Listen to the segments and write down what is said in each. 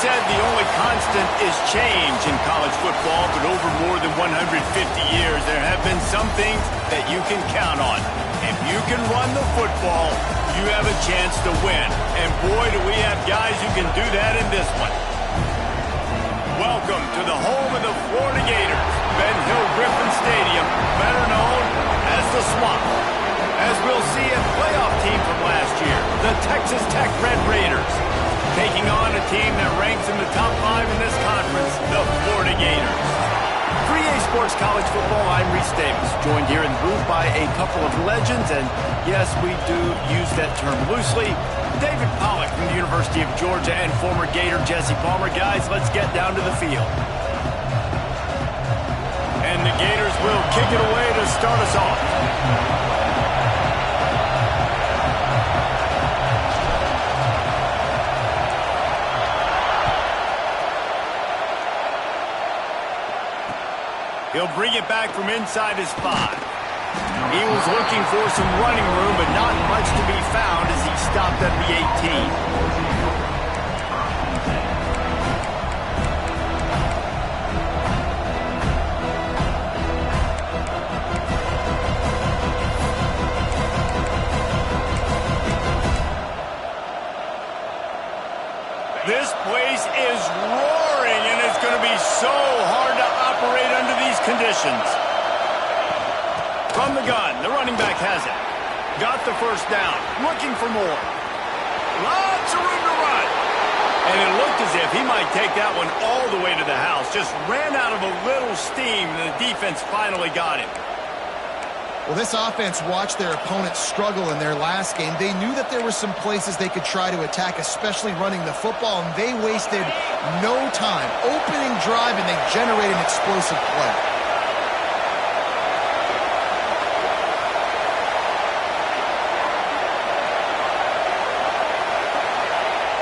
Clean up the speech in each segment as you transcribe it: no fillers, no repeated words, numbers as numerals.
said the only constant is change in college football, but over more than 150 years, there have been some things that you can count on. If you can run the football, you have a chance to win. And boy, do we have guys who can do that in this one. Welcome to the home of the Florida Gators, Ben Hill Griffin Stadium, better known as the Swamp. As we'll see a playoff team from last year, the Texas Tech Red Raiders, taking on a team that ranks in the top 5 in this conference, the Florida Gators. For EA Sports College Football, I'm Reese Davis, joined here in the booth by a couple of legends, and yes, we do use that term loosely. David Pollack from the University of Georgia and former Gator Jesse Palmer. Guys, let's get down to the field. And the Gators will kick it away to start us off. He'll bring it back from inside his 5. He was looking for some running room, but not much to be found as he stopped at the 18. This place is roaring, and it's going to be so hard to operate under these conditions. From the gun, the running back has it. Got the first down, looking for more. Lots of room to run. And it looked as if he might take that one all the way to the house. Just ran out of a little steam, and the defense finally got him. Well, this offense watched their opponents struggle in their last game. They knew that there were some places they could try to attack, especially running the football, and they wasted no time. Opening drive, and they generated an explosive play.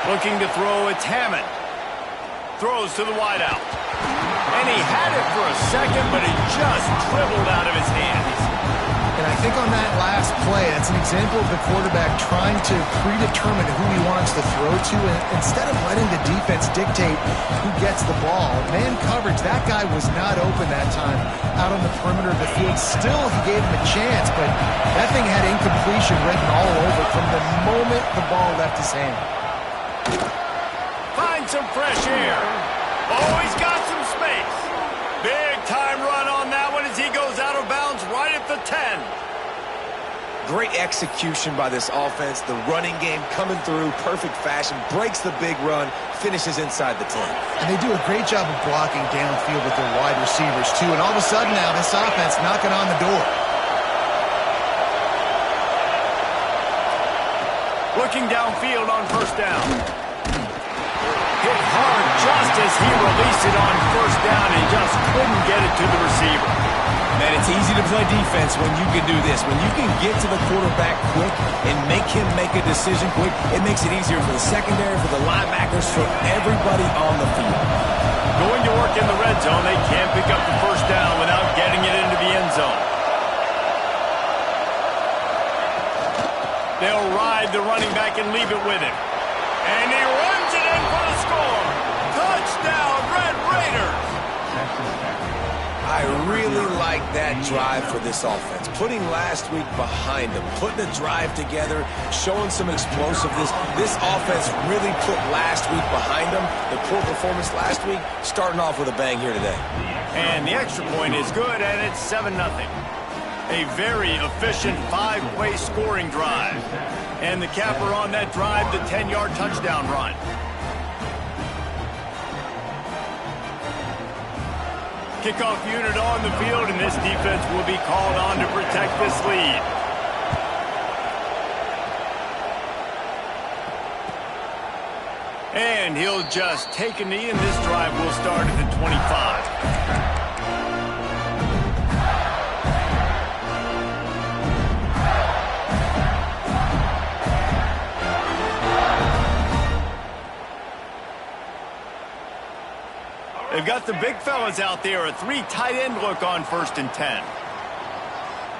Looking to throw, it's Hammond. Throws to the wideout. And he had it for a second, but it just dribbled out of his hands. And I think on that last play, that's an example of the quarterback trying to predetermine who he wants to throw to, and instead of letting the defense dictate who gets the ball. Man coverage, that guy was not open that time out on the perimeter of the field. Still, he gave him a chance, but that thing had incompletion written all over from the moment the ball left his hand. Find some fresh air. Oh, he's got some space. Big time run on that one as he goes out of bounds right at the 10. Great execution by this offense. The running game coming through, perfect fashion, breaks the big run, finishes inside the 10. And they do a great job of blocking downfield with their wide receivers, too. And all of a sudden now, this offense knocking on the door. Looking downfield on first down. Hit hard just as he released it on first down and just couldn't get it to the receiver. Man, it's easy to play defense when you can do this. When you can get to the quarterback quick and make him make a decision quick, it makes it easier for the secondary, for the linebackers, for everybody on the field. Going to work in the red zone, they can't pick up the first down without getting it into the end zone. They'll ride the running back and leave it with him. And he runs it in for the score. Touchdown, Red Raiders. I really like that drive for this offense. Putting last week behind them, putting a drive together, showing some explosiveness. This offense really put last week behind them. The poor performance last week, starting off with a bang here today. And the extra point is good, and it's 7-0. A very efficient 5-play scoring drive. And the capper on that drive, the 10-yard touchdown run. Kickoff unit on the field, and this defense will be called on to protect this lead. And he'll just take a knee, and this drive will start at the 25. They've got the big fellas out there, a 3 tight end look on 1st and 10.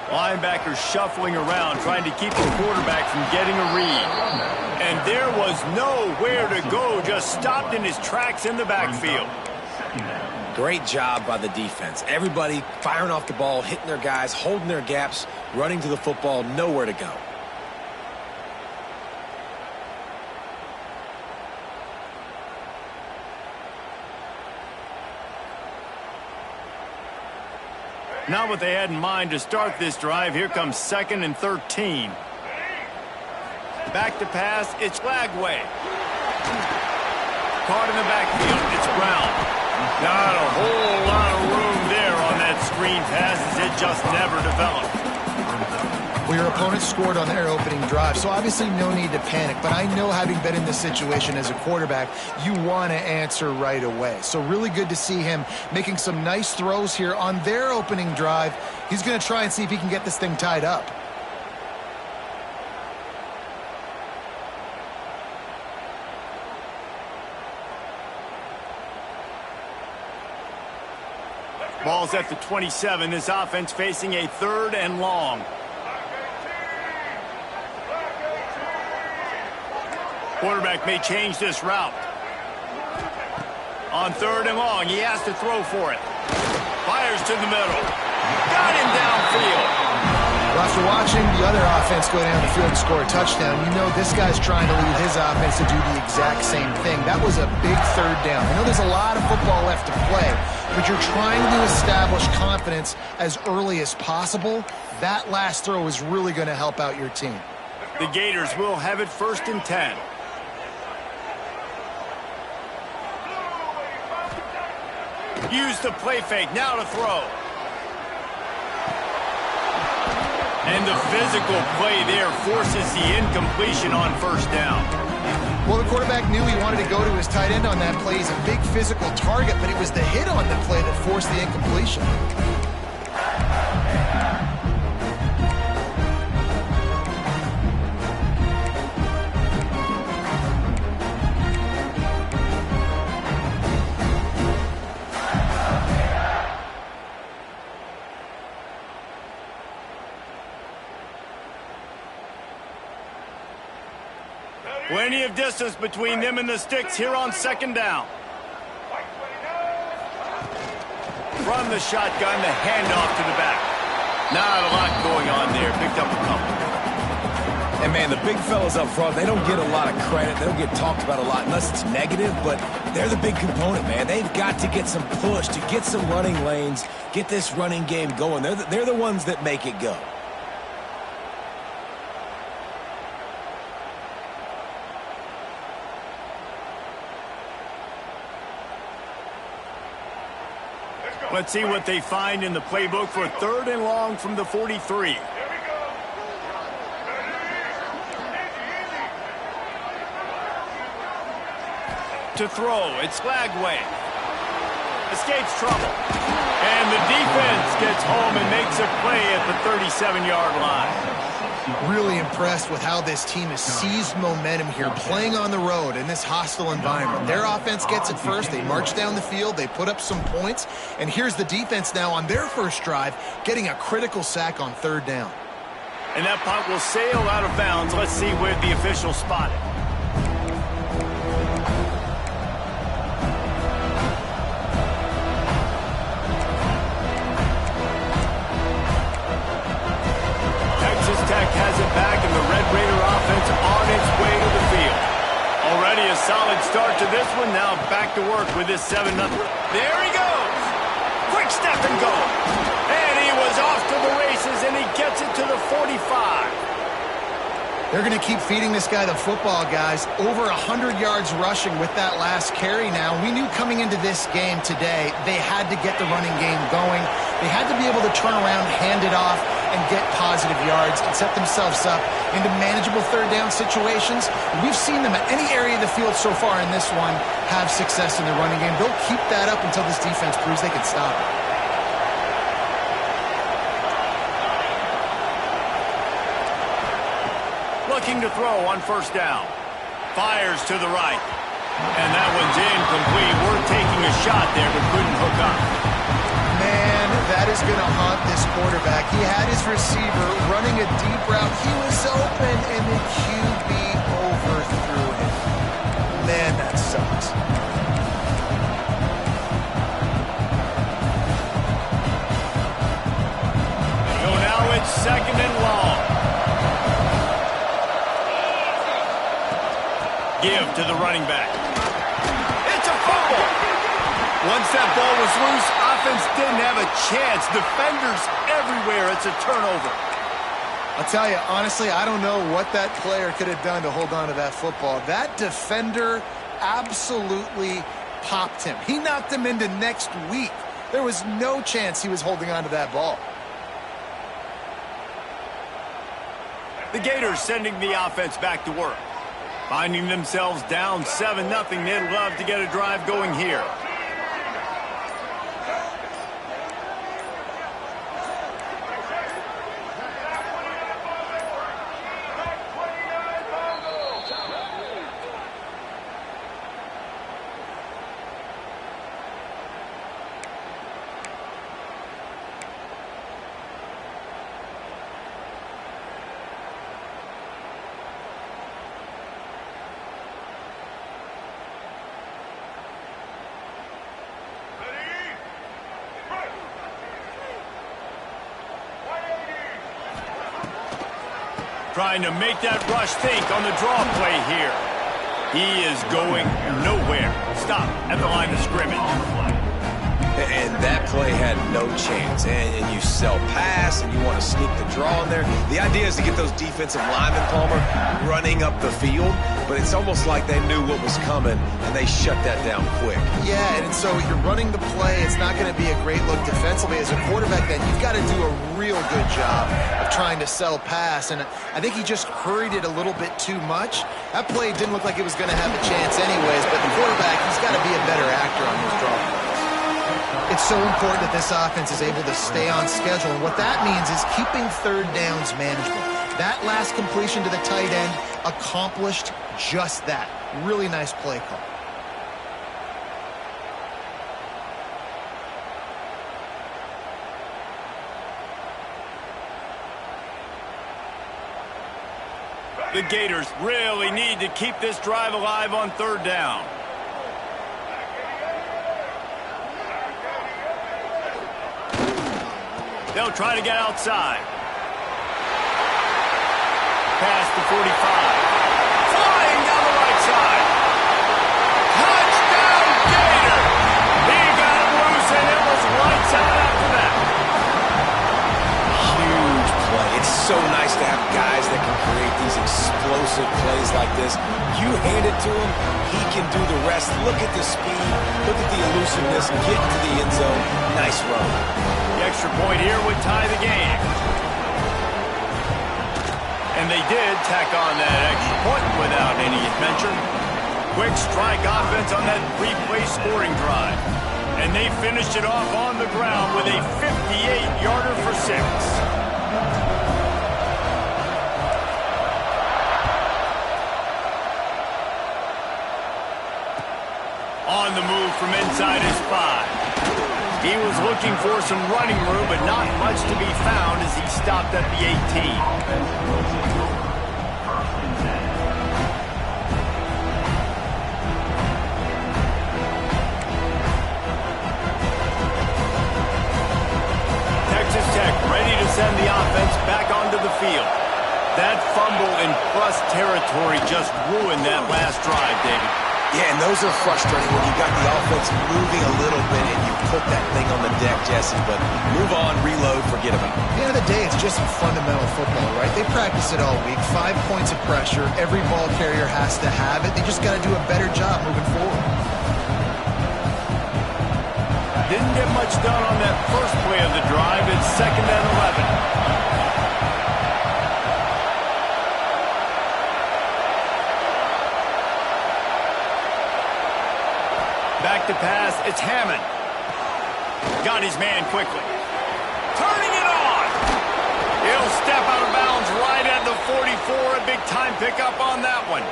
Linebackers shuffling around, trying to keep the quarterback from getting a read. And there was nowhere to go, just stopped in his tracks in the backfield. Great job by the defense. Everybody firing off the ball, hitting their guys, holding their gaps, running to the football, nowhere to go. Not what they had in mind to start this drive. Here comes 2nd and 13. Back to pass, it's Lagway. Caught in the backfield, it's Brown. Not a whole lot of room there on that screen pass, as it just never developed. Well, your opponent scored on their opening drive, so obviously no need to panic. But I know, having been in this situation as a quarterback, you want to answer right away. So really good to see him making some nice throws here on their opening drive. He's going to try and see if he can get this thing tied up. Ball's at the 27. This offense facing a 3rd and long. Quarterback may change this route. On 3rd and long, he has to throw for it. Fires to the middle. Got him downfield. Well, after watching the other offense go down the field and score a touchdown, you know this guy's trying to lead his offense to do the exact same thing. That was a big 3rd down. I know there's a lot of football left to play, but you're trying to establish confidence as early as possible. That last throw is really going to help out your team. The Gators will have it 1st and 10. Use the play fake, now to throw. And the physical play there forces the incompletion on 1st down. Well, the quarterback knew he wanted to go to his tight end on that play. He's a big physical target, but it was the hit on the play that forced the incompletion. Plenty of distance between them and the sticks here on 2nd down. From the shotgun, the handoff to the back. Not a lot going on there. Picked up a couple. And, man, the big fellas up front, they don't get a lot of credit. They don't get talked about a lot unless it's negative, but they're the big component, man. They've got to get some push, to get some running lanes, get this running game going. They're the ones that make it go. Let's see what they find in the playbook for 3rd and long from the 43. To throw, it's Lagway. Escapes trouble. And the defense gets home and makes a play at the 37-yard line. Really impressed with how this team has seized momentum here, playing on the road in this hostile environment. Their offense gets it first. They march down the field. They put up some points. And here's the defense now on their 1st drive, getting a critical sack on 3rd down. And that punt will sail out of bounds. Let's see where the official spot it. Has it back, and the Red Raider offense on its way to the field. Already a solid start to this one. Now back to work with this 7-0. There he goes. Quick step and go. And he was off to the races, and he gets it to the 45. They're going to keep feeding this guy the football, guys. Over 100 yards rushing with that last carry now. We knew coming into this game today, they had to get the running game going. They had to be able to turn around, hand it off, and get positive yards and set themselves up into manageable 3rd down situations. We've seen them at any area of the field so far in this one have success in the running game. They'll keep that up until this defense proves they can stop it. Looking to throw on 1st down. Fires to the right. And that one's incomplete. We're taking a shot there, but couldn't hook up. Man, that is going to haunt this quarterback. He had his receiver running a deep route. He was open, and the QB overthrew him. Man, that sucks. So now it's 2nd and long. Give to the running back. It's a fumble. Once that ball was loose, offense didn't have a chance. Defenders everywhere. It's a turnover. I'll tell you, honestly, I don't know what that player could have done to hold on to that football. That defender absolutely popped him. He knocked him into next week. There was no chance he was holding on to that ball. The Gators sending the offense back to work. Finding themselves down 7-0, they'd love to get a drive going here. Trying to make that rush think on the draw play here. He is going nowhere. Stop at the line of scrimmage. And that play had no chance. And you sell pass, and you want to sneak the draw in there. The idea is to get those defensive linemen, Palmer, running up the field. But it's almost like they knew what was coming, and they shut that down quick. Yeah, and so you're running the play. It's not going to be a great look defensively. As a quarterback, then, you've got to do a real good job of trying to sell pass. And I think he just hurried it a little bit too much. That play didn't look like it was going to have a chance anyways. But the quarterback, he's got to be a better actor on his draw plays. It's so important that this offense is able to stay on schedule. And what that means is keeping third downs manageable. That last completion to the tight end accomplished just that. Really nice play call. The Gators really need to keep this drive alive on 3rd down. They'll try to get outside. Past the 45. Flying down the right side. Touchdown, Gator! He got him loose, and it was lights out after that. Huge play. It's so nice to have guys that can create these explosive plays like this. You hand it to him, he can do the rest. Look at the speed. Look at the elusiveness. Get into the end zone. Nice run. The extra point here would tie the game. And they did tack on that extra point without any adventure. Quick strike offense on that 3-play scoring drive. And they finished it off on the ground with a 58-yarder for 6. On the move from inside his 5. He was looking for some running room, but not much to be found as he stopped at the 18. Texas Tech ready to send the offense back onto the field. That fumble in plus territory just ruined that last drive, David. Yeah, and those are frustrating when you got the offense moving a little bit and you put that thing on the deck, Jesse. But move on, reload, forget about it. At the end of the day, it's just fundamental football, right? They practice it all week. 5 points of pressure. Every ball carrier has to have it. They just got to do a better job moving forward. Didn't get much done on that first play of the drive. It's 2nd and 11. Back to pass, it's Hammond. Got his man quickly. Turning it on! He'll step out of bounds right at the 44. A big time pickup on that one.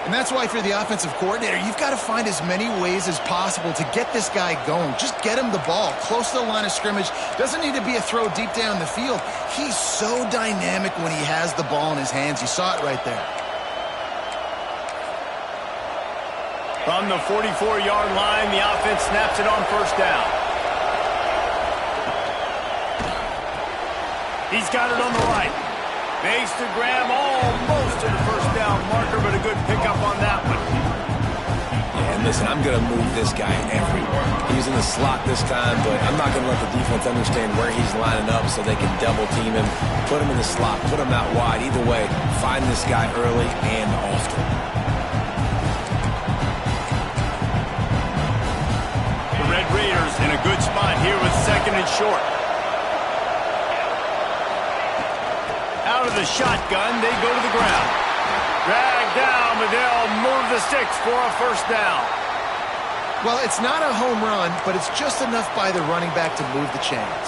And that's why if you're the offensive coordinator, you've got to find as many ways as possible to get this guy going. Just get him the ball close to the line of scrimmage. Doesn't need to be a throw deep down the field. He's so dynamic when he has the ball in his hands. You saw it right there. From the 44-yard line, the offense snaps it on first down. He's got it on the right. Makes the grab almost to the first down marker, but a good pickup on that one. Yeah, and listen, I'm going to move this guy everywhere. He's in the slot this time, but I'm not going to let the defense understand where he's lining up so they can double team him, put him in the slot, put him out wide. Either way, find this guy early and often. The Red Raiders in a good spot here with second and short. Out of the shotgun, they go to the ground. Dragged down, but they'll move the sticks for a first down. Well, it's not a home run, but it's just enough by the running back to move the chains.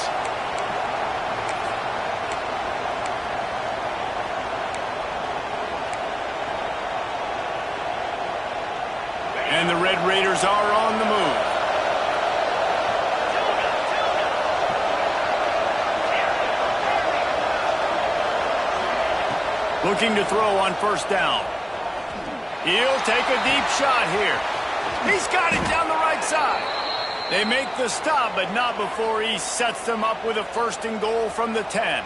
And the Red Raiders are on the move. Looking to throw on first down. He'll take a deep shot here. He's got it down the right side. They make the stop, but not before he sets them up with a first and goal from the 10.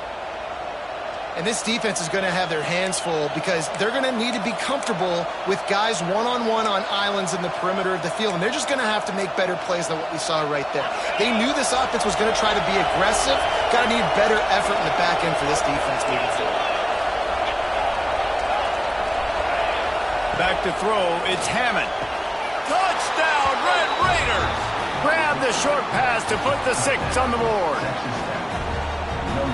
And this defense is going to have their hands full because they're going to need to be comfortable with guys one-on-one on islands in the perimeter of the field. And they're just going to have to make better plays than what we saw right there. They knew this offense was going to try to be aggressive. Got to need better effort in the back end for this defense moving forward. Back to throw, it's Hammond. Touchdown, Red Raiders! Grab the short pass to put the 6 on the board.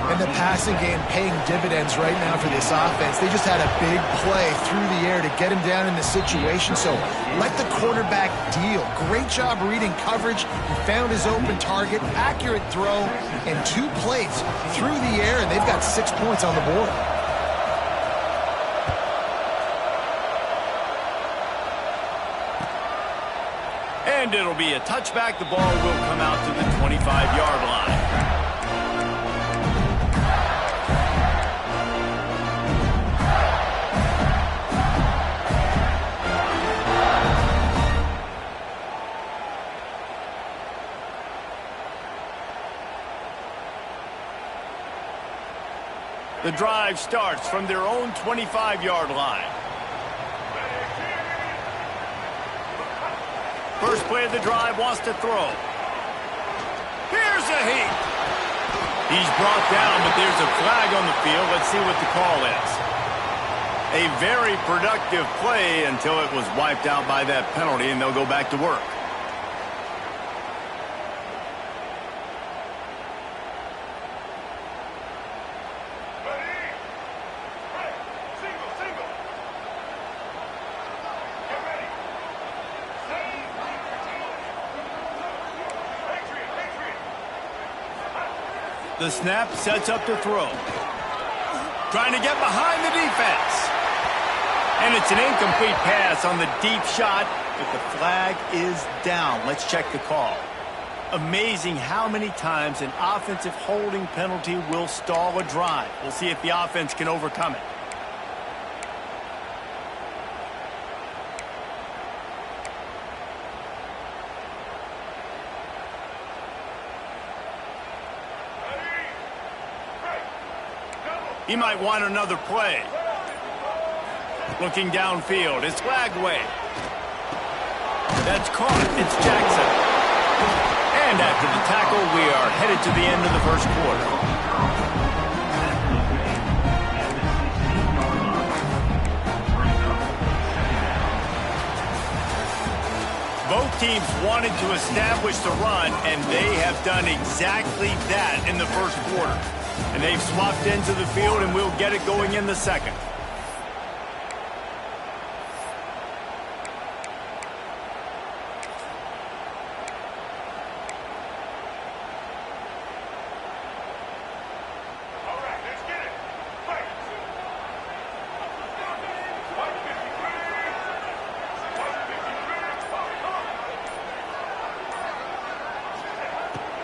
And the passing game paying dividends right now for this offense. They just had a big play through the air to get him down in the situation. So let the quarterback deal. Great job reading coverage. He found his open target, accurate throw, and 2 plays through the air, and they've got 6 points on the board. And it'll be a touchback. The ball will come out to the 25-yard line. The drive starts from their own 25-yard line. First play of the drive, wants to throw. Here's a heat. He's brought down, but there's a flag on the field. Let's see what the call is. A very productive play until it was wiped out by that penalty, and they'll go back to work. The snap sets up to throw. Trying to get behind the defense. And it's an incomplete pass on the deep shot, but the flag is down. Let's check the call. Amazing how many times an offensive holding penalty will stall a drive. We'll see if the offense can overcome it. He might want another play. Looking downfield, it's Lagway. That's caught, it's Jackson. And after the tackle, we are headed to the end of the first quarter. Both teams wanted to establish the run, and they have done exactly that in the first quarter. And they've swapped into the field, and we'll get it going in the second.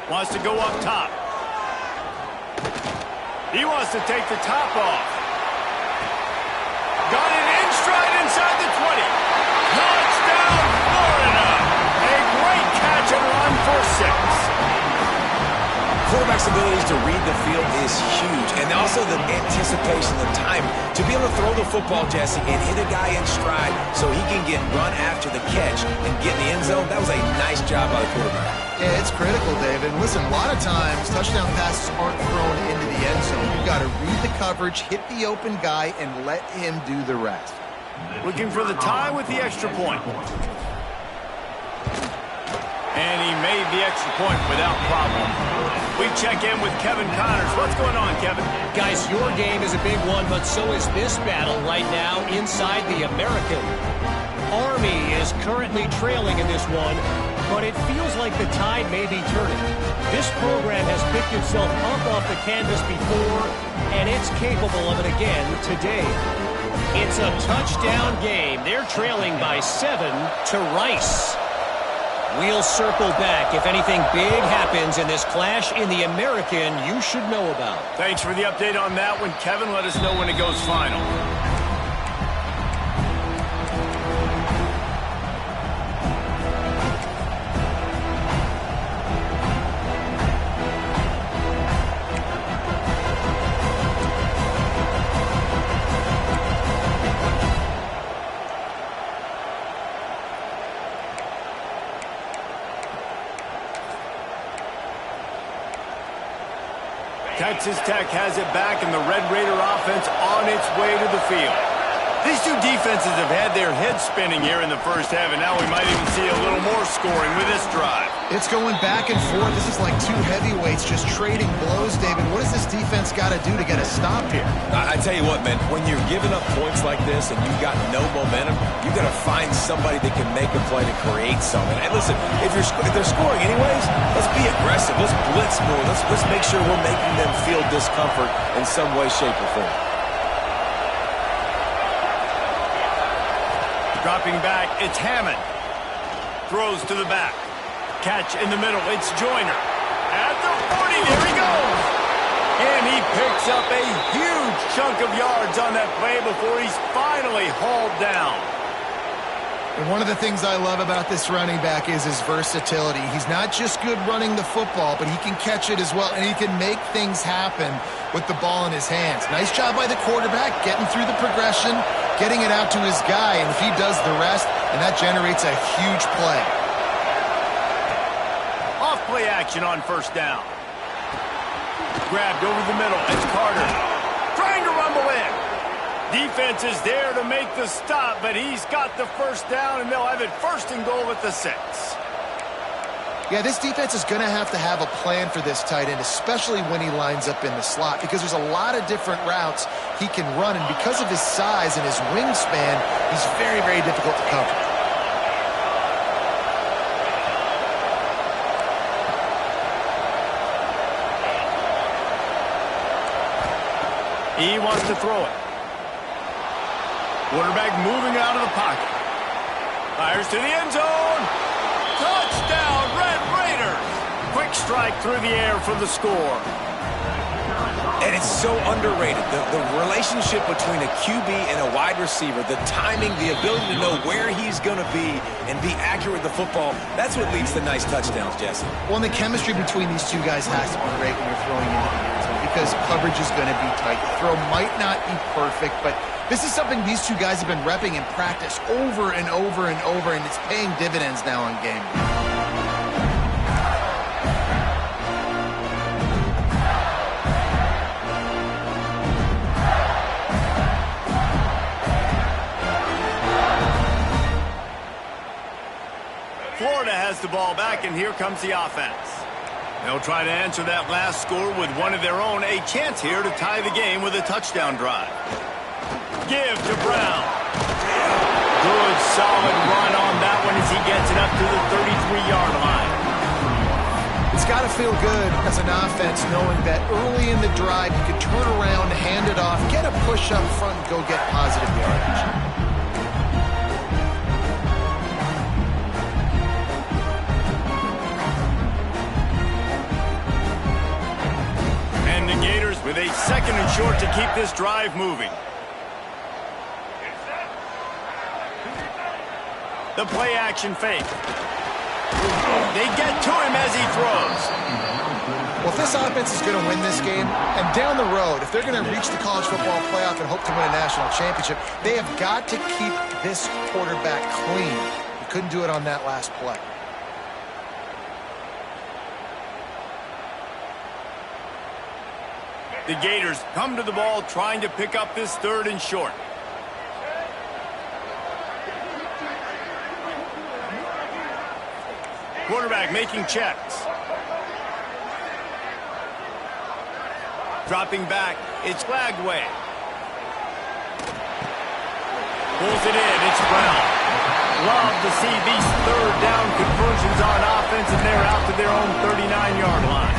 Wants to go up top. He wants to take the top off. Got it in stride inside the 20. Touchdown, Florida. A great catch and run for 6. Quarterback's abilities to read the field is huge, and also the anticipation, the time to be able to throw the football, Jesse, and hit a guy in stride so he can get run after the catch and get in the end zone. That was a nice job by the quarterback. Yeah, it's critical, David. Listen, a lot of times touchdown passes aren't thrown into the end zone. You've got to read the coverage, hit the open guy, and let him do the rest. Looking for the tie with the extra point. And he made the extra point without problem. We check in with Kevin Connors. What's going on, Kevin? Guys, your game is a big one, but so is this battle right now inside the American. Army is currently trailing in this one, but it feels like the tide may be turning. This program has picked itself up off the canvas before, and it's capable of it again today. It's a touchdown game. They're trailing by 7 to Rice. We'll circle back. If anything big happens in this clash in the American, you should know about. Thanks for the update on that one, Kevin. Let us know when it goes final. Texas Tech has it back, and the Red Raider offense on its way to the field. These two defenses have had their heads spinning here in the first half, and now we might even see a little more scoring with this drive. It's going back and forth. This is like two heavyweights just trading blows, David. What does this defense got to do to get a stop here? I tell you what, man, when you're giving up points like this and you've got no momentum, you've got to find somebody that can make a play to create something. And listen, if they're scoring anyways, let's be aggressive. Let's blitz more. Let's make sure we're making them feel discomfort in some way, shape, or form. Dropping back, it's Hammond. Throws to the back. Catch in the middle, it's Joyner. At the 40, there he goes. And he picks up a huge chunk of yards on that play before he's finally hauled down. And one of the things I love about this running back is his versatility. He's not just good running the football, but he can catch it as well, and he can make things happen with the ball in his hands. Nice job by the quarterback, getting through the progression, getting it out to his guy, and if he does the rest, and that generates a huge play. Off-play action on first down. Grabbed over the middle, it's Carter. Trying to rumble in. Defense is there to make the stop, but he's got the first down, and they'll have it first and goal at the 6. Yeah, this defense is going to have a plan for this tight end, especially when he lines up in the slot, because there's a lot of different routes he can run, and because of his size and his wingspan, he's very, very difficult to cover. He wants to throw it. Quarterback moving out of the pocket. Fires to the end zone. Touchdown, Red Raiders. Quick strike through the air for the score. And it's so underrated. The relationship between a QB and a wide receiver, the timing, the ability to know where he's going to be and be accurate with the football, that's what leads to nice touchdowns, Jesse. Well, and the chemistry between these two guys has to be great when you're throwing into the end zone because coverage is going to be tight. The throw might not be perfect, but this is something these two guys have been repping in practice over and over and over, and it's paying dividends now on game day. Florida has the ball back, and here comes the offense. They'll try to answer that last score with one of their own. A chance here to tie the game with a touchdown drive. Give to Brown. Good, solid run on that one as he gets it up to the 33-yard line. It's got to feel good as an offense knowing that early in the drive you can turn around, hand it off, get a push up front, and go get positive yardage. with a 2nd and short to keep this drive moving. The play action fake. They get to him as he throws. Well, if this offense is going to win this game, and down the road, if they're going to reach the college football playoff and hope to win a national championship, they have got to keep this quarterback clean. He couldn't do it on that last play. The Gators come to the ball trying to pick up this 3rd and short. Quarterback making checks. Dropping back, it's Flagway. Pulls it in, it's Brown. Love to see these 3rd down conversions on offense, and they're out to their own 39-yard line.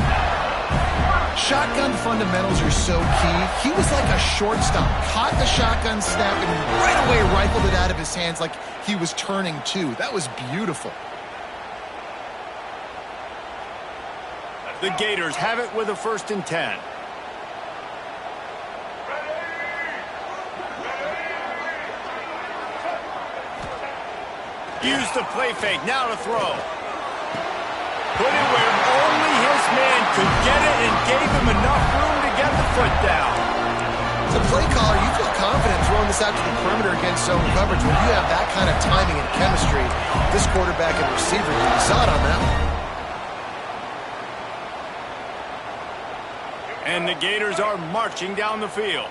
Shotgun fundamentals are so key. He was like a shortstop. Caught the shotgun snap and right away rifled it out of his hands like he was turning two. That was beautiful. The Gators have it with a 1st and 10. Use the play fake, now to throw. Put it where only his man could get it and gave him enough room to get the foot down. As a play caller, you feel confident throwing this out to the perimeter against zone coverage. When you have that kind of timing and chemistry, this quarterback and receiver, you saw it on that one. And the Gators are marching down the field.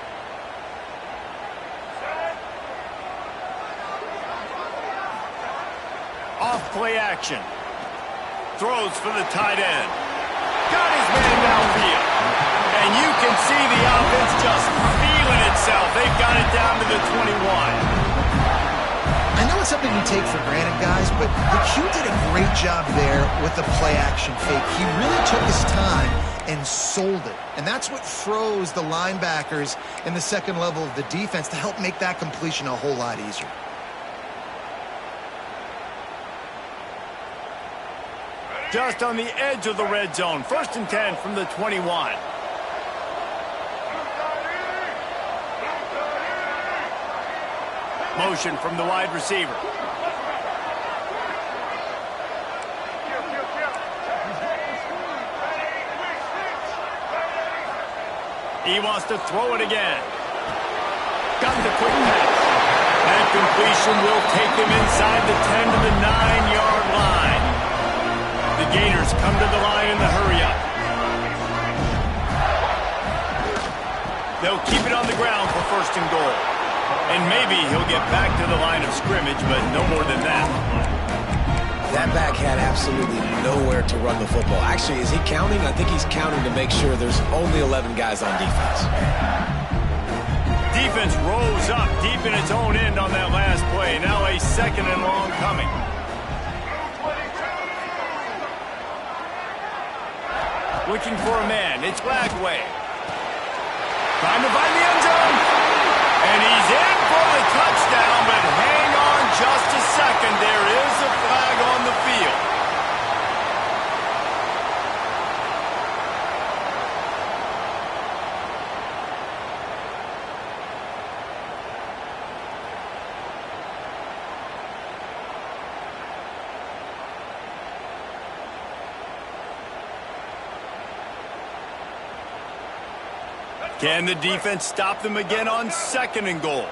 Off play action. Throws for the tight end. Got his man downfield. And you can see the offense just feeling itself. They've got it down to the 21. I know it's something we take for granted, guys, but the Q did a great job there with the play action fake. He really took his time and sold it. And that's what froze the linebackers in the 2nd level of the defense to help make that completion a whole lot easier. Just on the edge of the red zone. 1st and 10 from the 21. Motion from the wide receiver. He wants to throw it again. Got the quick pass. That completion will take them inside the 10 to the 9-yard line. The Gators come to the line in the hurry-up. They'll keep it on the ground for 1st and goal. And maybe he'll get back to the line of scrimmage, but no more than that. That back had absolutely nowhere to run the football. Actually, is he counting? I think he's counting to make sure there's only 11 guys on defense. Defense rose up deep in its own end on that last play. Now a 2nd and long coming. Looking for a man. It's Flagway. Trying to find the end zone. And he's in for the touchdown, but hang on just a second. There is a flag on the field. Can the defense stop them again on 2nd and goal?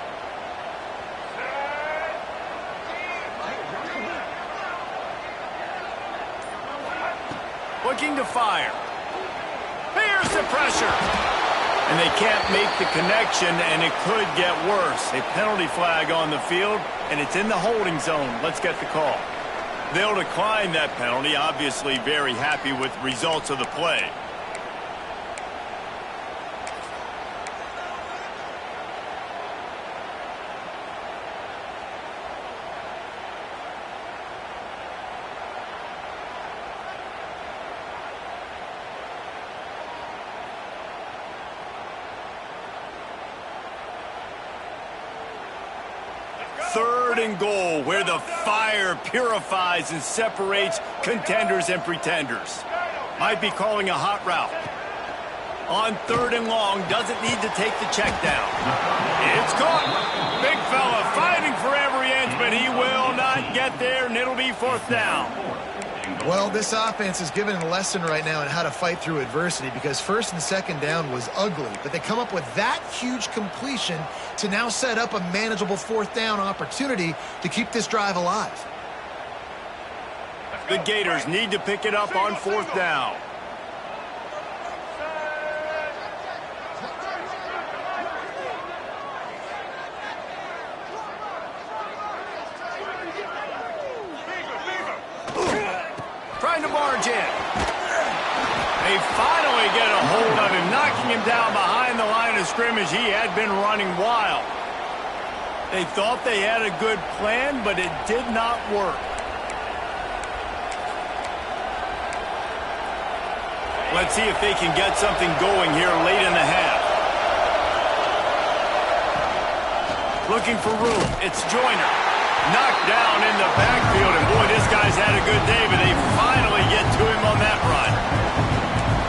Looking to fire. Here's the pressure. And they can't make the connection, and it could get worse. A penalty flag on the field, and it's in the holding zone. Let's get the call. They'll decline that penalty, obviously very happy with the results of the play. Third and goal, where the fire purifies and separates contenders and pretenders. Might be calling a hot route. On 3rd and long, doesn't need to take the check down. It's caught. Big fella fighting for every inch, but he will not get there, and it'll be 4th down. Well, this offense is given a lesson right now on how to fight through adversity, because 1st and 2nd down was ugly, but they come up with that huge completion to now set up a manageable 4th down opportunity to keep this drive alive. The Gators need to pick it up on 4th down. Trying to barge in. They finally get a hold of him, knocking him down behind the line of scrimmage. He had been running wild. They thought they had a good plan, but it did not work. Let's see if they can get something going here late in the half. Looking for room. It's Joyner. Knocked down in the backfield, and boy, this guy's had a good day, but they finally get to him on that run.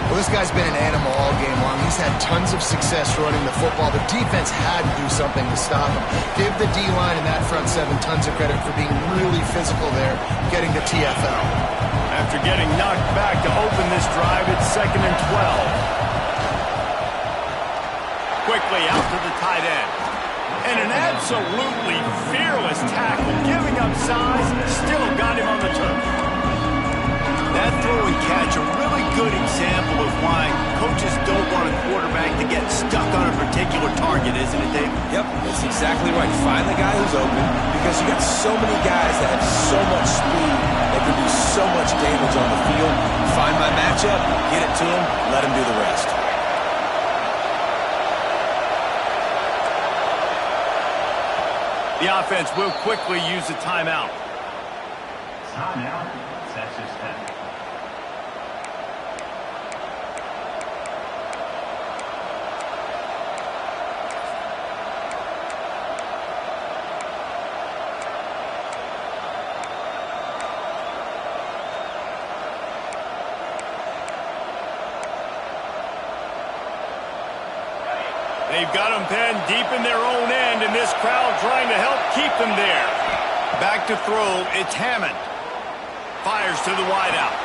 Well, this guy's been an animal all game long. He's had tons of success running the football. The defense had to do something to stop him. Give the D-line and that front 7 tons of credit for being really physical there, getting the TFL. After getting knocked back to open this drive, it's 2nd and 12. Quickly out to the tight end. And an absolutely fearless tackle, giving up size, still got him on the turf. That throw and catch, a really good example of why coaches don't want a quarterback to get stuck on a particular target, isn't it, Dave? Yep, that's exactly right. Find the guy who's open, because you got so many guys that have so much speed that can do so much damage on the field. Find my matchup, get it to him, let him do the rest. The offense will quickly use a timeout. Timeout, Texas Tech. They've got them pinned deep in their own end, and this crowd trying to help keep them there. Back to throw, it's Hammond. Fires to the wideout.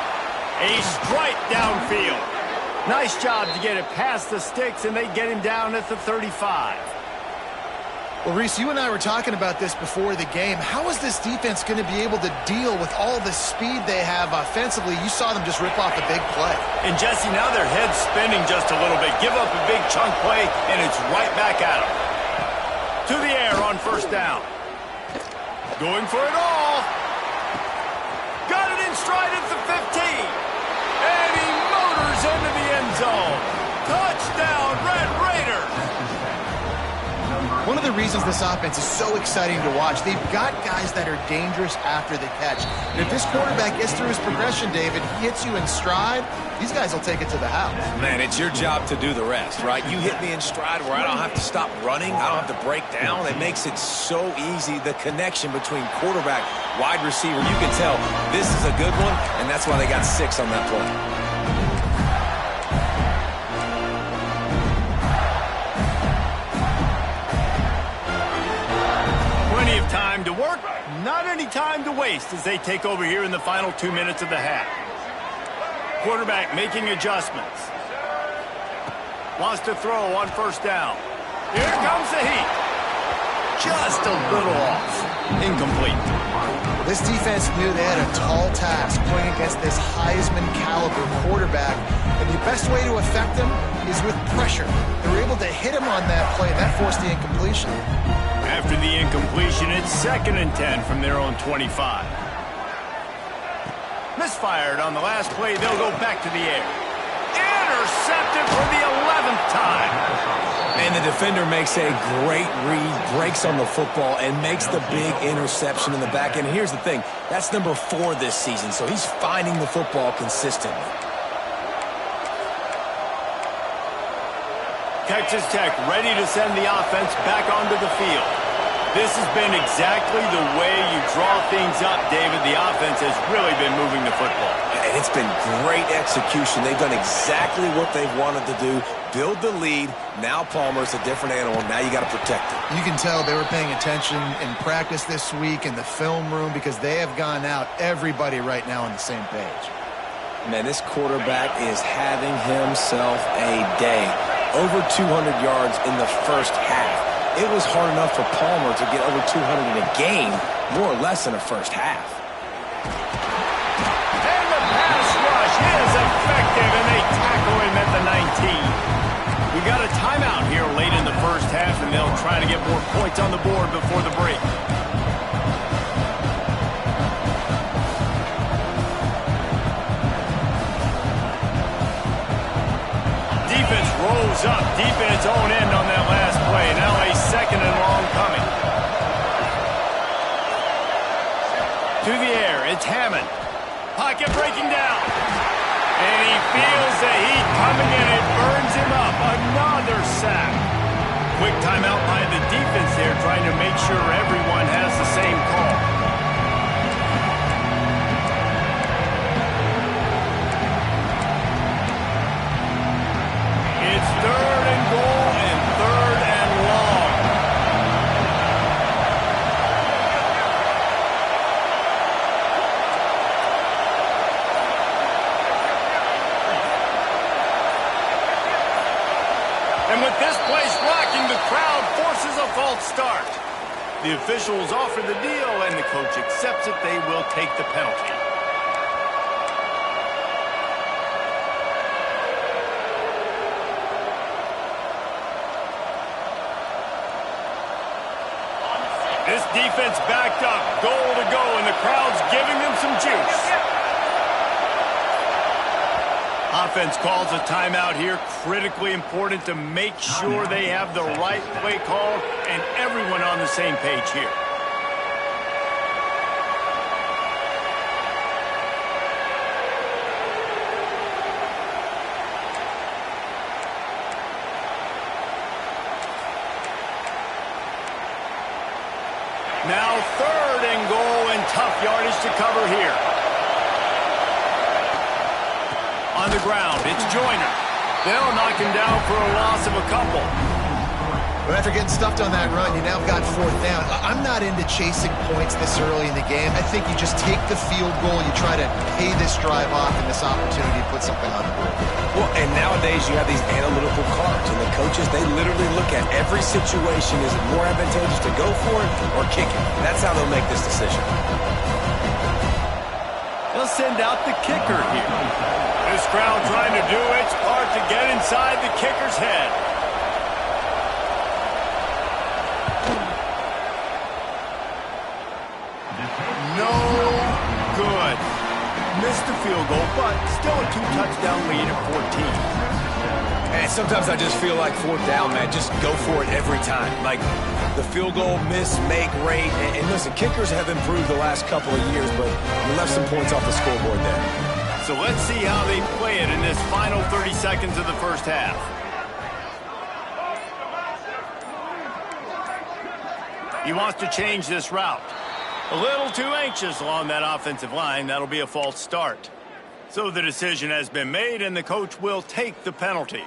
A strike downfield. Nice job to get it past the sticks, and they get him down at the 35. Well, Reese, you and I were talking about this before the game. How is this defense going to be able to deal with all the speed they have offensively? You saw them just rip off a big play. And, Jesse, now their head's spinning just a little bit. Give up a big chunk play, and it's right back at them. To the air on 1st down. Going for it all. Got it in stride at the 15. And he motors into the end zone. Touchdown, Red Raiders. One of the reasons this offense is so exciting to watch, they've got guys that are dangerous after the catch. And if this quarterback gets through his progression, David, he hits you in stride, these guys will take it to the house. Man, it's your job to do the rest, right? You hit me in stride where I don't have to stop running, I don't have to break down. It makes it so easy, the connection between quarterback, wide receiver. You can tell this is a good one, and that's why they got 6 on that play. Plenty of time to work, not any time to waste as they take over here in the final 2 minutes of the half. Quarterback making adjustments. Wants to throw on 1st down. Here comes the heat. Just a little off. Incomplete. This defense knew they had a tall task playing against this Heisman caliber quarterback, and the best way to affect him is with pressure. They were able to hit him on that play, and that forced the incompletion. After the incompletion, it's 2nd and 10 from their own 25. Misfired on the last play. They'll go back to the air. Intercepted for the 11th time. And the defender makes a great read, breaks on the football, and makes the big interception in the back end. Here's the thing. That's number 4 this season, so he's finding the football consistently. Texas Tech ready to send the offense back onto the field. This has been exactly the way you draw things up, David. The offense has really been moving the football. And It's been great execution. They've done exactly what they've wanted to do. Build the lead. Now Palmer's a different animal. Now you got to protect it. You can tell they were paying attention in practice this week in the film room because they have gone out, everybody right now on the same page. Man, this quarterback is having himself a day. Over 200 yards in the first half. It was hard enough for Palmer to get over 200 in a game, more or less in the first half. And the pass rush is effective, and they tackle him at the 19. We got a timeout here late in the first half, and they'll try to get more points on the board before the break. Defense rolls up deep in its own end on that last play. Now a second and long coming. To the air, it's Hammond. Pocket breaking down. And he feels the heat coming in. It burns him up. Another sack. Quick timeout by the defense there, trying to make sure everyone has the same call. It's 3rd and goal and 3rd and long. And with this place rocking, the crowd forces a false start. The officials offer the deal, and the coach accepts it. They will take the penalty. This defense backed up, goal to go, and the crowd's giving them some juice. Offense calls a timeout here. Critically important to make sure they have the right play call and everyone on the same page here. Now 3rd and goal, and tough yardage to cover here. On the ground, it's Joyner. They'll knock him down for a loss of a couple. But after getting stuffed on that run, you now got 4th down. I'm not into chasing points this early in the game. I think you just take the field goal. You try to pay this drive off and this opportunity to put something on the board. Well, and nowadays you have these analytical cards, and the coaches, they literally look at every situation. Is it more advantageous to go for it or kick it? That's how they'll make this decision. They'll send out the kicker here. This crowd trying to do its part to get inside the kicker's head. No good. Missed the field goal, but still a 2-touchdown lead at 14. And sometimes I just feel like 4th down, man. Just go for it every time. Like the field goal miss, make rate. And listen, kickers have improved the last couple of years, but you left some points off the scoreboard there. So let's see how they play it in this final 30 seconds of the first half. He wants to change this route. A little too anxious along that offensive line. That'll be a false start. So the decision has been made, and the coach will take the penalty.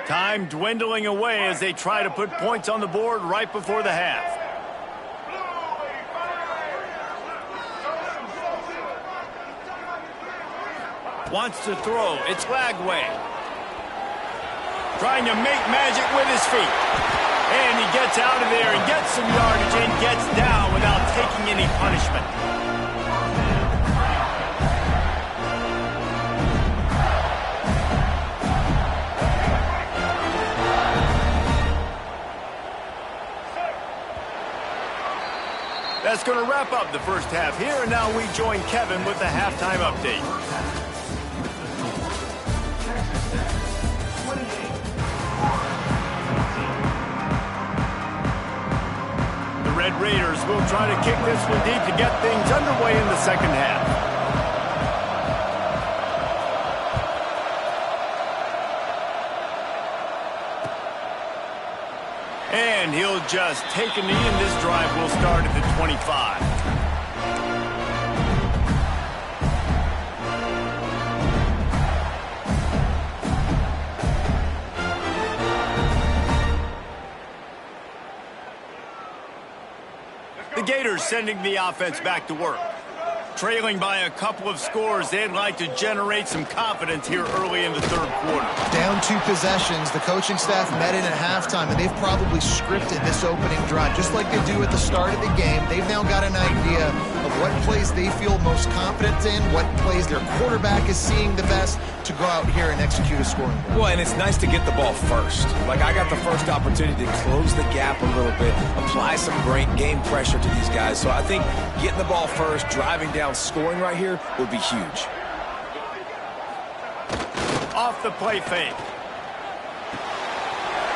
Time dwindling away as they try to put points on the board right before the half. Wants to throw. It's Lagway. Trying to make magic with his feet. And he gets out of there and gets some yardage and gets down without taking any punishment. That's going to wrap up the first half here, and now we join Kevin with the halftime update. The Red Raiders will try to kick this one deep to get things underway in the second half. And And he'll just take a knee, and this drive will start at the 25. The Gators sending the offense back to work. Trailing by a couple of scores, they'd like to generate some confidence here early in the third quarter. Down 2 possessions, the coaching staff met in at halftime, and they've probably scripted this opening drive. Just like they do at the start of the game, they've now got an idea of what plays they feel most confident in, what plays their quarterback is seeing the best to go out here and execute a scoring drive. Well, and it's nice to get the ball first. Like, I got the first opportunity to close the gap a little bit, apply some great game pressure to these guys. So I think getting the ball first, driving down, scoring right here would be huge. Off the play fake.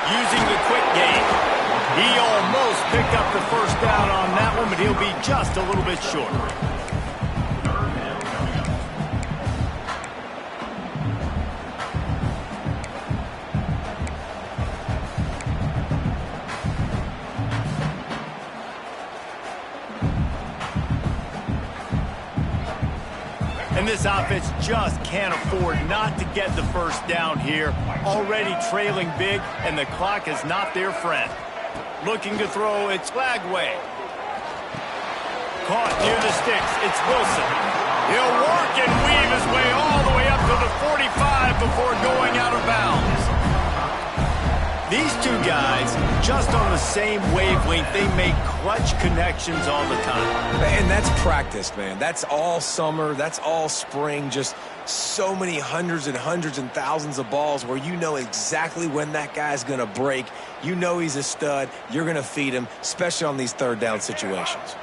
Using the quick game. He almost picked up the first down on that one, but he'll be just a little bit short. And this offense just can't afford not to get the first down here. Already trailing big, and the clock is not their friend. Looking to throw, it's Lagway. Caught near the sticks, it's Wilson. He'll work and weave his way all the way up to the 45 before going out of bounds. These two guys, just on the same wavelength, they make clutch connections all the time. And that's practice, man. That's all summer. That's all spring. Just so many hundreds and thousands of balls where you know exactly when that guy's going to break. You know he's a stud. You're going to feed him, especially on these third down situations.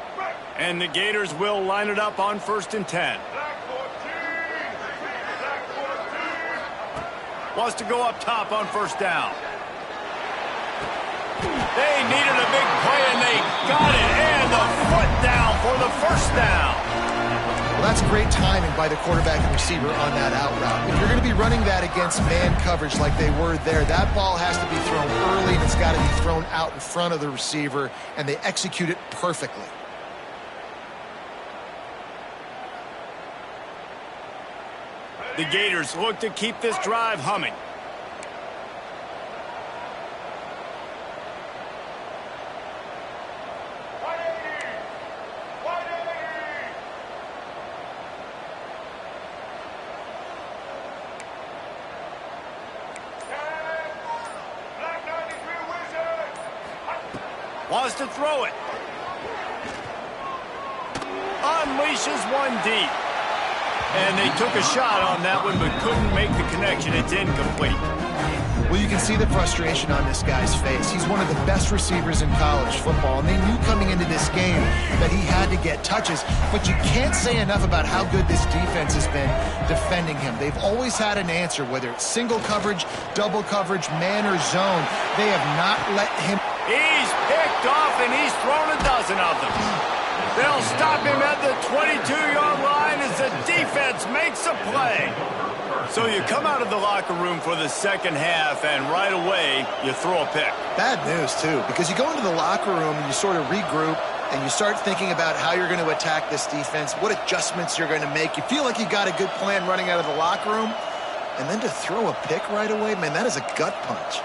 And the Gators will line it up on 1st and 10. Wants to go up top on 1st down. They needed a big play, and they got it. And the foot down for the 1st down. Well, that's great timing by the quarterback and receiver on that out route. If you're going to be running that against man coverage like they were there, that ball has to be thrown early, and it's got to be thrown out in front of the receiver, and they execute it perfectly. The Gators look to keep this drive humming. Wants to throw it. Unleashes one deep. And they took a shot on that one, but couldn't make the connection. It's incomplete. Well, you can see the frustration on this guy's face. He's one of the best receivers in college football, and they knew coming into this game that he had to get touches, but you can't say enough about how good this defense has been defending him. They've always had an answer, whether it's single coverage, double coverage, man or zone. They have not let him... He's picked off, and he's thrown a dozen of them. They'll stop him at the 22-yard line as the defense makes a play. So you come out of the locker room for the second half, and right away, you throw a pick. Bad news, too, because you go into the locker room and you sort of regroup, and you start thinking about how you're going to attack this defense, what adjustments you're going to make. You feel like you got a good plan running out of the locker room, and then to throw a pick right away, man, that is a gut punch.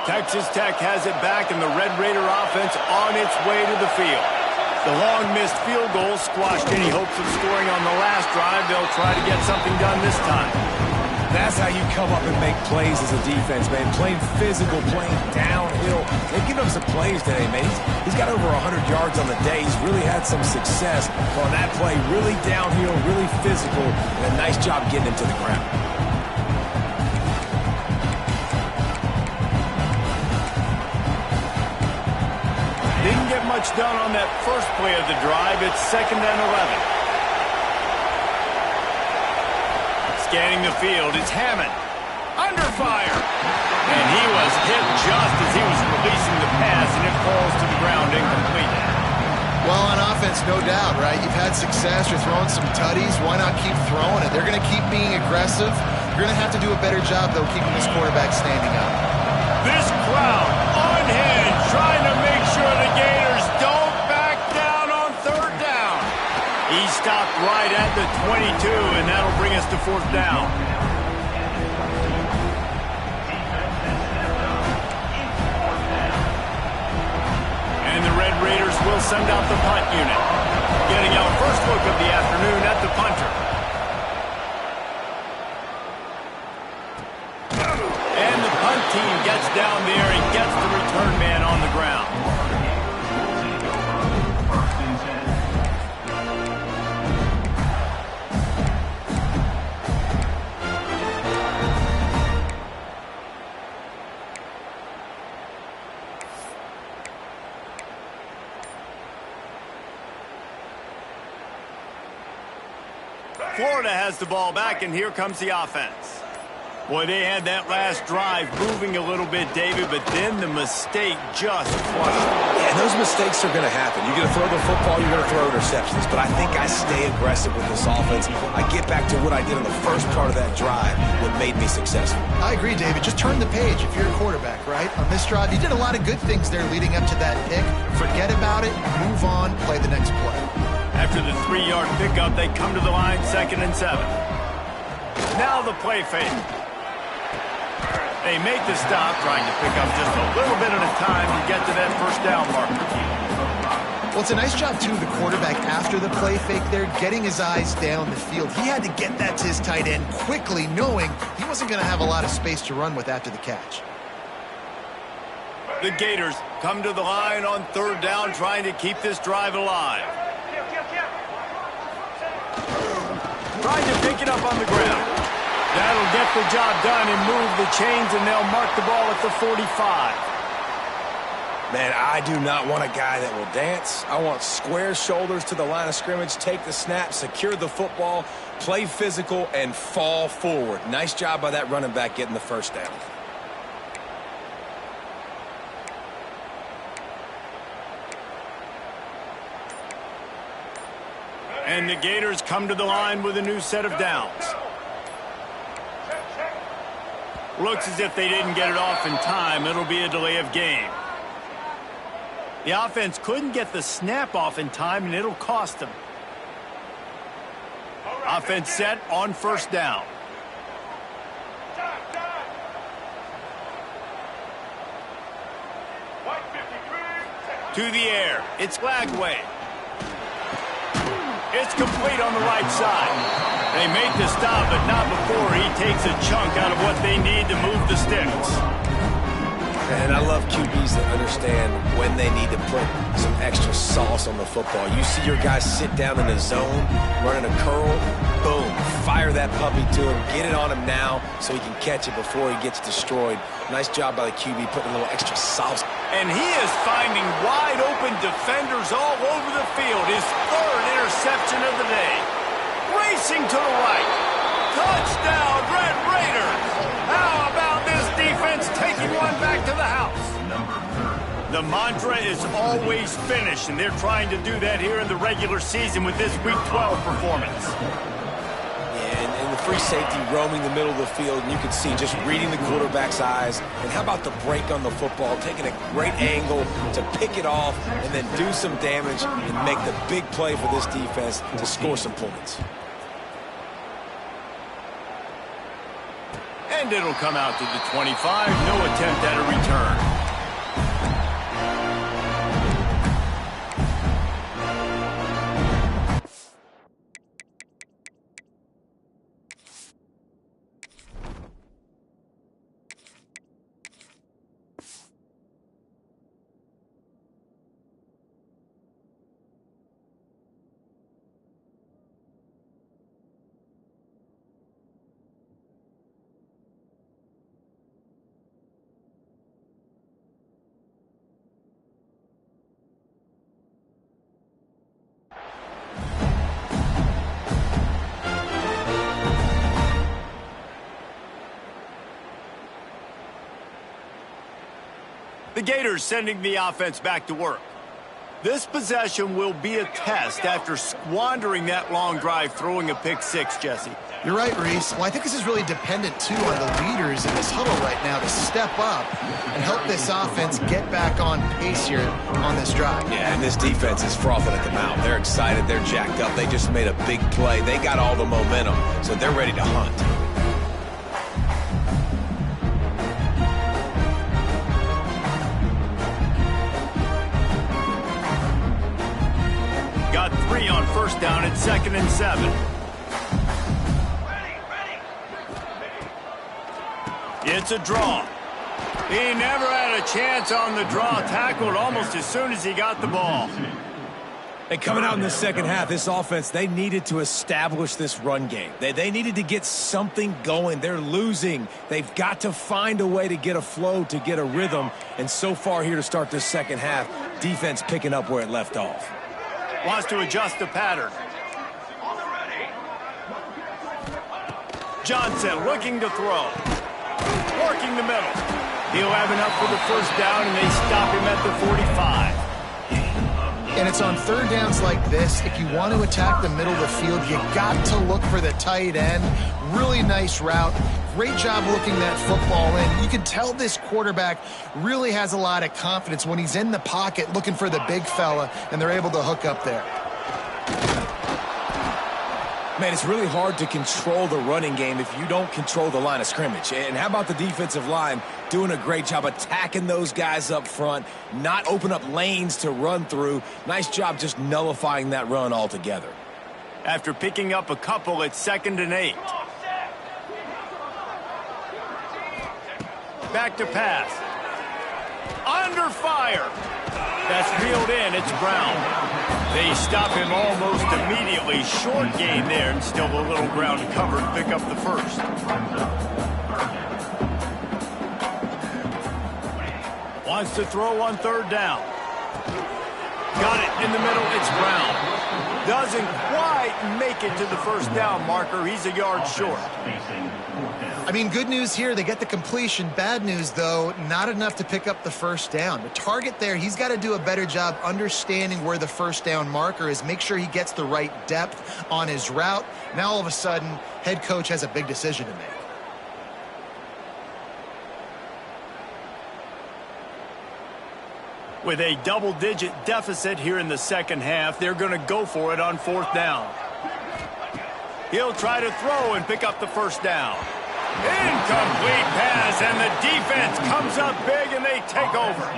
Texas Tech has it back, and the Red Raider offense on its way to the field. The long missed field goal squashed any hopes of scoring on the last drive. They'll try to get something done this time. That's how you come up and make plays as a defense, man. Playing physical, playing downhill. They've given him some plays today, man. He's got over 100 yards on the day. He's really had some success on that play. Really downhill, really physical, and a nice job getting him to the ground. Didn't get much done on that first play of the drive. It's 2nd and 11. Scanning the field, it's Hammond. Under fire. And he was hit just as he was releasing the pass, and it falls to the ground incomplete. Well, on offense, no doubt, right? You've had success. You're throwing some tutties. Why not keep throwing it? They're going to keep being aggressive. You're going to have to do a better job, though, keeping this quarterback standing up. This crowd right at the 22, and that'll bring us to 4th down. And the Red Raiders will send out the punt unit. Getting our first look of the afternoon at the punter. And the punt team gets down there and gets the return man on the ground. Florida has the ball back, and here comes the offense. Boy, they had that last drive moving a little bit, David, but then the mistake just flushed them. Yeah, those mistakes are going to happen. You're going to throw the football, you're going to throw interceptions, but I think I stay aggressive with this offense. I get back to what I did on the first part of that drive, what made me successful. I agree, David. Just turn the page if you're a quarterback, right? On this drive, you did a lot of good things there leading up to that pick. Forget about it, move on, play the next play. After the 3-yard pickup, they come to the line, 2nd and 7. Now the play fake. They make the stop, trying to pick up just a little bit at a time to get to that first down marker. Well, it's a nice job, too, the quarterback, after the play fake there, getting his eyes down the field. He had to get that to his tight end quickly, knowing he wasn't going to have a lot of space to run with after the catch. The Gators come to the line on 3rd down, trying to keep this drive alive. Trying to pick it up on the ground. That'll get the job done and move the chains, and they'll mark the ball at the 45. Man, I do not want a guy that will dance. I want square shoulders to the line of scrimmage, take the snap, secure the football, play physical, and fall forward. Nice job by that running back getting the first down. And the Gators come to the line with a new set of downs. Looks as if they didn't get it off in time. It'll be a delay of game. The offense couldn't get the snap off in time, and it'll cost them. Offense set on 1st down. To the air. It's Lagway. It's complete on the right side. They make the stop, but not before he takes a chunk out of what they need to move the sticks. And I love QBs that understand when they need to put some extra sauce on the football. You see your guys sit down in the zone, running a curl, boom, fire that puppy to him, get it on him now so he can catch it before he gets destroyed. Nice job by the QB putting a little extra sauce. And he is finding wide open defenders all over the field. His 3rd interception of the day. Racing to the right. Touchdown, Red Raiders. How about this defense taking one back to the house? The mantra is always finish, and they're trying to do that here in the regular season with this Week 12 performance. And the free safety roaming the middle of the field, and you can see just reading the quarterback's eyes. And how about the break on the football, taking a great angle to pick it off and then do some damage and make the big play for this defense to score some points. And it'll come out to the 25. No attempt at a return. The Gators sending the offense back to work. This possession will be a test after squandering that long drive throwing a pick six, Jesse. You're right, Reese. Well, I think this is really dependent, too, on the leaders in this huddle right now to step up and help this offense get back on pace here on this drive. Yeah, and this defense is frothing at the mouth. They're excited. They're jacked up. They just made a big play. They got all the momentum, so they're ready to hunt. Got 3 on first down at 2nd and 7. It's a draw. He never had a chance on the draw. Tackled almost as soon as he got the ball. And coming out in the second half, this offense, they needed to establish this run game. They needed to get something going. They're losing. They've got to find a way to get a flow, to get a rhythm. And so far here to start this second half, defense picking up where it left off. Wants to adjust the pattern. Johnson looking to throw. Working the middle. He'll have enough for the first down, and they stop him at the 45. And it's on third downs like this, if you want to attack the middle of the field, you got to look for the tight end. Really nice route. Great job looking that football in. You can tell this quarterback really has a lot of confidence when he's in the pocket looking for the big fella, and they're able to hook up there. Man, it's really hard to control the running game if you don't control the line of scrimmage. And how about the defensive line doing a great job attacking those guys up front, not open up lanes to run through. Nice job just nullifying that run altogether. After picking up a couple at 2nd and 8. Back to pass. Under fire. That's reeled in. It's Brown. They stop him almost immediately. Short gain there, and still a little ground covered. Pick up the first. Wants to throw on third down. Got it in the middle. It's Brown. Doesn't quite make it to the first down marker. He's a yard short. I mean, good news here, they get the completion. Bad news, though, not enough to pick up the first down. The target there, he's got to do a better job understanding where the first down marker is, make sure he gets the right depth on his route. Now, all of a sudden, head coach has a big decision to make. With a double-digit deficit here in the second half, they're going to go for it on fourth down. He'll try to throw and pick up the first down. Incomplete pass, and the defense comes up big, and they take over.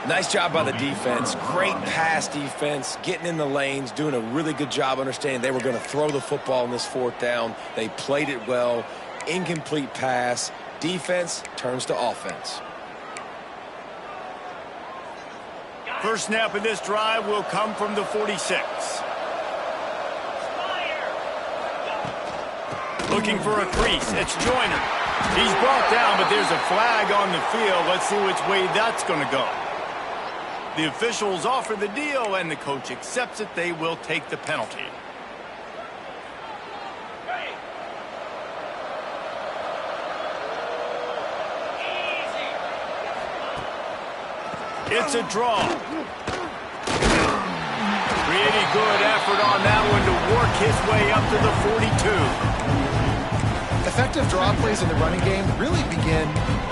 Nice job by the defense. Great pass defense, getting in the lanes, doing a really good job understanding they were going to throw the football in this fourth down. They played it well. Incomplete pass. Defense turns to offense. First snap of this drive will come from the 46. Looking for a crease. It's Joyner. He's brought down, but there's a flag on the field. Let's see which way that's going to go. The officials offer the deal, and the coach accepts it. They will take the penalty. It's a draw. Pretty good effort on that one to work his way up to the 42. Effective draw plays in the running game really begin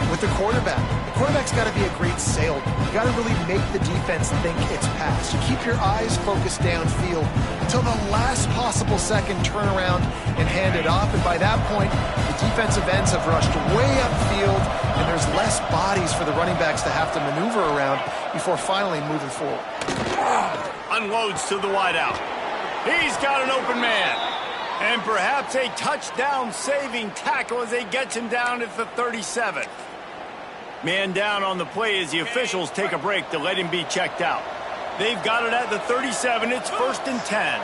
with the quarterback. The quarterback's got to be a great salesman. You got to really make the defense think it's pass. You keep your eyes focused downfield until the last possible second, turn around and hand it off. And by that point, the defensive ends have rushed way upfield, and there's less bodies for the running backs to have to maneuver around before finally moving forward. Unloads to the wideout. He's got an open man. And perhaps a touchdown-saving tackle as they get him down at the 37. Man down on the play as the officials take a break to let him be checked out. They've got it at the 37. It's 1st and 10.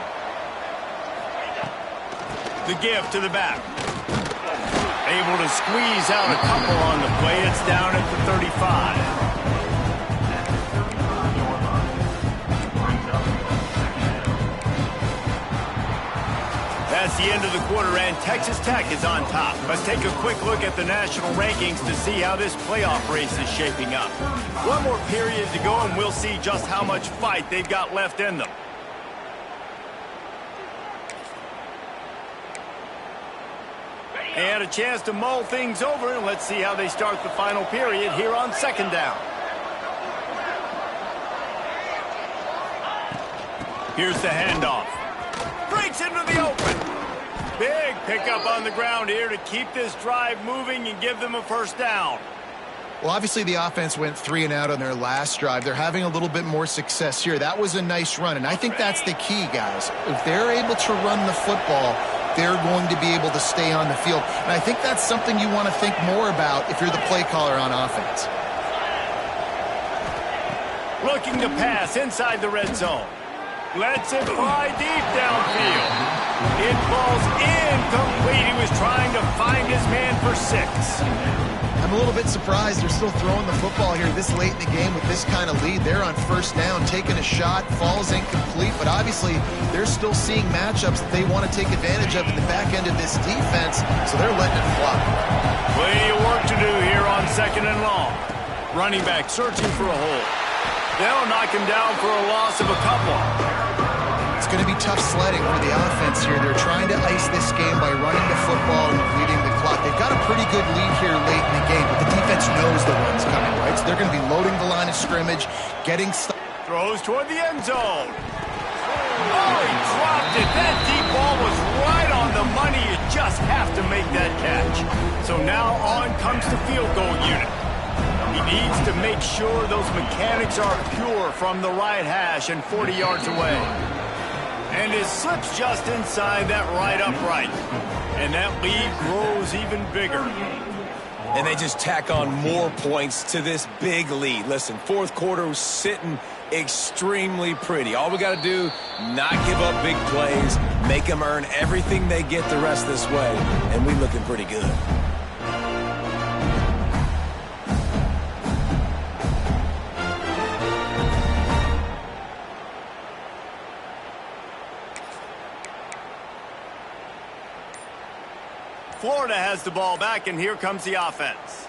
The give to the back. Able to squeeze out a couple on the play. It's down at the 35. That's the end of the quarter, and Texas Tech is on top. Let's take a quick look at the national rankings to see how this playoff race is shaping up. One more period to go, and we'll see just how much fight they've got left in them. They had a chance to mull things over, and let's see how they start the final period here on second down. Here's the handoff. Breaks into the open. Big pickup on the ground here to keep this drive moving and give them a first down. Well, obviously the offense went 3 and out on their last drive. They're having a little bit more success here. That was a nice run, and I think that's the key, guys. If they're able to run the football, they're going to be able to stay on the field. And I think that's something you want to think more about if you're the play caller on offense. Looking to pass inside the red zone. Lets it fly deep downfield. It falls incomplete. He was trying to find his man for 6. I'm a little bit surprised they're still throwing the football here this late in the game with this kind of lead. They're on first down, taking a shot, falls incomplete, but obviously they're still seeing matchups that they want to take advantage of in the back end of this defense, so they're letting it fly. Plenty of work to do here on second and long. Running back searching for a hole. They'll knock him down for a loss of a couple. It's going to be tough sledding for the offense here. They're trying to ice this game by running the football and bleeding the clock. They've got a pretty good lead here late in the game, but the defense knows the run's coming, right? So they're going to be loading the line of scrimmage, getting stuff. Throws toward the end zone. Oh, he dropped it. That deep ball was right on the money. You just have to make that catch. So now on comes the field goal unit. He needs to make sure those mechanics are pure from the right hash and 40 yards away. And it slips just inside that right upright. And that lead grows even bigger. And they just tack on more points to this big lead. Listen, fourth quarter was sitting extremely pretty. All we got to do, not give up big plays, make them earn everything they get the rest of this way, and we looking pretty good. Florida has the ball back, and here comes the offense.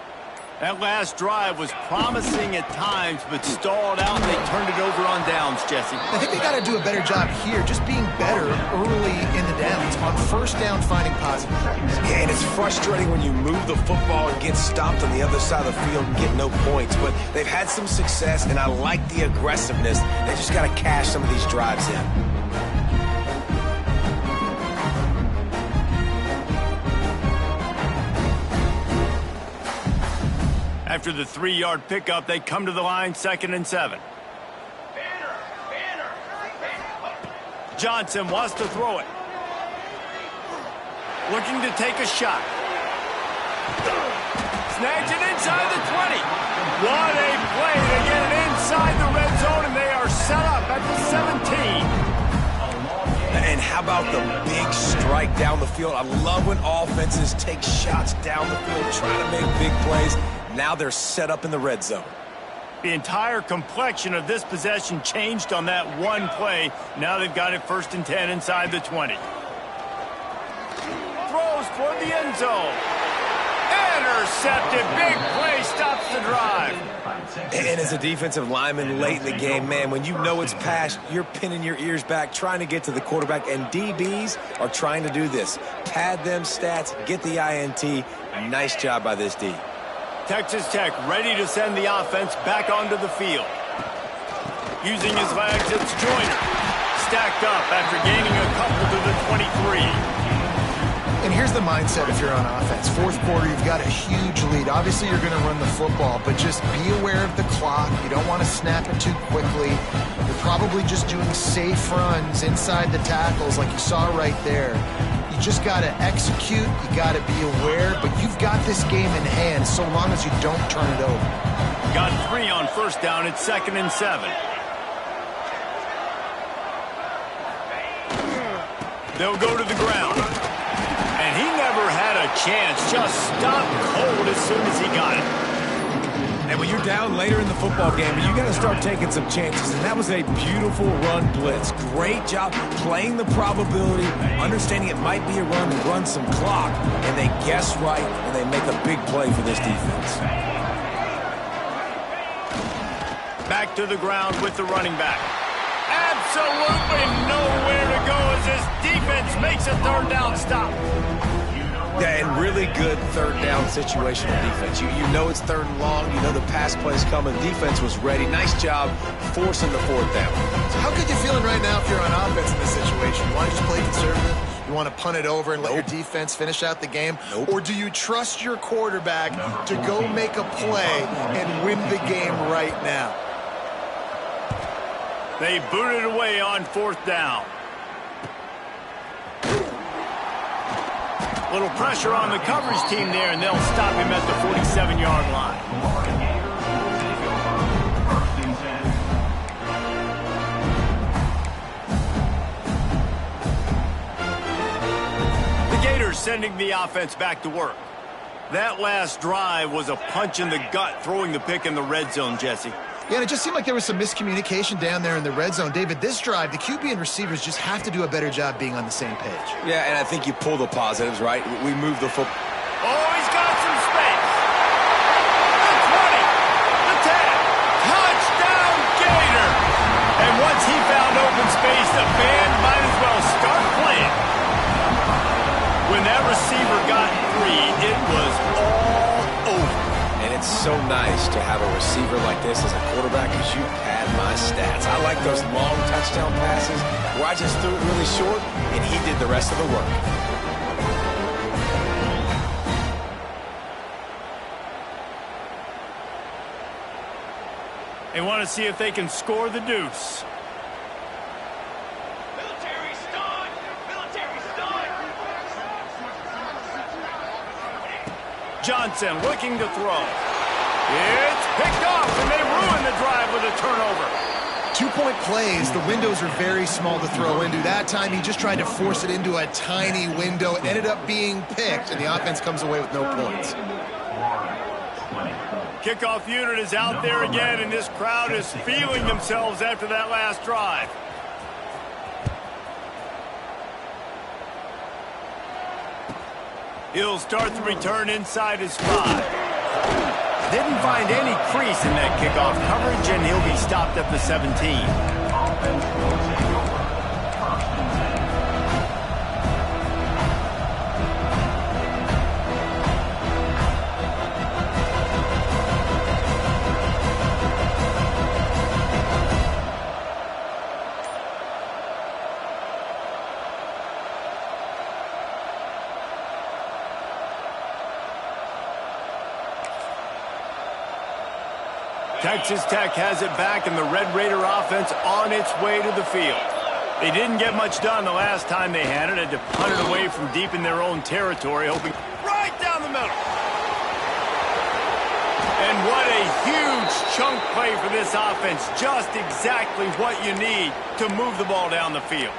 That last drive was promising at times, but stalled out, and they turned it over on downs, Jesse. I think they got to do a better job here, just being better early in the downs. On first down, finding positive plays. Yeah, and it's frustrating when you move the football and get stopped on the other side of the field and get no points. But they've had some success, and I like the aggressiveness. They just got to cash some of these drives in. After the 3-yard pickup, they come to the line, 2nd and 7. Johnson wants to throw it. Looking to take a shot. Snags it inside the 20. What a play to get it inside the red zone, and they are set up at the 17. And how about the big strike down the field? I love when offenses take shots down the field, trying to make big plays. Now they're set up in the red zone. The entire complexion of this possession changed on that one play. Now they've got it 1st and 10 inside the 20. Throws toward the end zone. Intercepted. Big play stops the drive. And as a defensive lineman late in the game, man, when you know it's past, you're pinning your ears back, trying to get to the quarterback, and DBs are trying to do this. Pad them stats, get the INT. Nice job by this D. Texas Tech ready to send the offense back onto the field. Using his legs, it's Joyner. Stacked up after gaining a couple to the 23. And here's the mindset if you're on offense. Fourth quarter, you've got a huge lead. Obviously, you're going to run the football, but just be aware of the clock. You don't want to snap it too quickly. You're probably just doing safe runs inside the tackles like you saw right there. You just got to execute. You got to be aware, but you've got this game in hand so long as you don't turn it over. Got 3 on first down. It's 2nd and 7. They'll go to the ground. And he never had a chance. Just stopped cold as soon as he got it. And when you're down later in the football game, you got to start taking some chances. And that was a beautiful run blitz. Great job playing the probability, understanding it might be a run and run some clock. And they guess right, and they make a big play for this defense. Back to the ground with the running back. Absolutely nowhere to go as this defense makes a third down stop. Yeah, and really good third down situational defense. You know it's third and long. You know the pass play's coming. Defense was ready. Nice job forcing the fourth down. So how good you feeling right now if you're on offense in this situation? You want to just play conservative? You want to punt it over and let your defense finish out the game? Or do you trust your quarterback to go make a play and win the game right now? They booted away on fourth down. Little pressure on the coverage team there, and they'll stop him at the 47-yard line. The Gators sending the offense back to work. That last drive was a punch in the gut, throwing the pick in the red zone, Jesse. Yeah, and it just seemed like there was some miscommunication down there in the red zone. David, this drive, the QB and receivers just have to do a better job being on the same page. Yeah, and I think you pull the positives, right? We move the football. Oh, he's got some space. The 20, the 10, touchdown Gator. And once he found open space, the band might as well start playing. When that receiver got free, it was all over. And it's so nice to have a receiver like this as a quarterback because you pad my stats. I like those long touchdown passes where I just threw it really short and he did the rest of the work. They want to see if they can score the deuce. Military stun! Military stun! Johnson looking to throw. It's picked off, and they ruin the drive with a turnover. 2-point plays, the windows are very small to throw into. That time, he just tried to force it into a tiny window. It ended up being picked, and the offense comes away with no points. Kickoff unit is out there again, and this crowd is feeling themselves after that last drive. He'll start the return inside his 5. Didn't find any crease in that kickoff coverage, and he'll be stopped at the 17. Texas Tech has it back, and the Red Raider offense on its way to the field. They didn't get much done the last time they had it. Had to punt it away from deep in their own territory, hoping right down the middle. And what a huge chunk play for this offense. Just exactly what you need to move the ball down the field.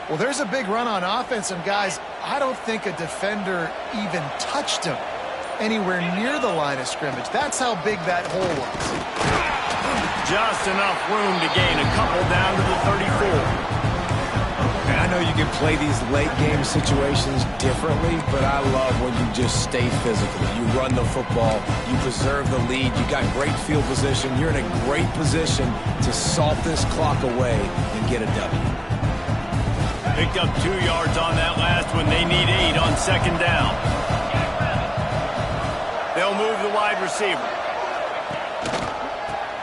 Well, there's a big run on offense, and guys, I don't think a defender even touched him anywhere near the line of scrimmage. That's how big that hole was. Just enough room to gain a couple down to the 34. And I know you can play these late game situations differently, but I love when you just stay physical. You run the football, you preserve the lead, you got great field position, you're in a great position to salt this clock away and get a W. Picked up 2 yards on that last one. They need 8 on second down. They'll move the wide receiver.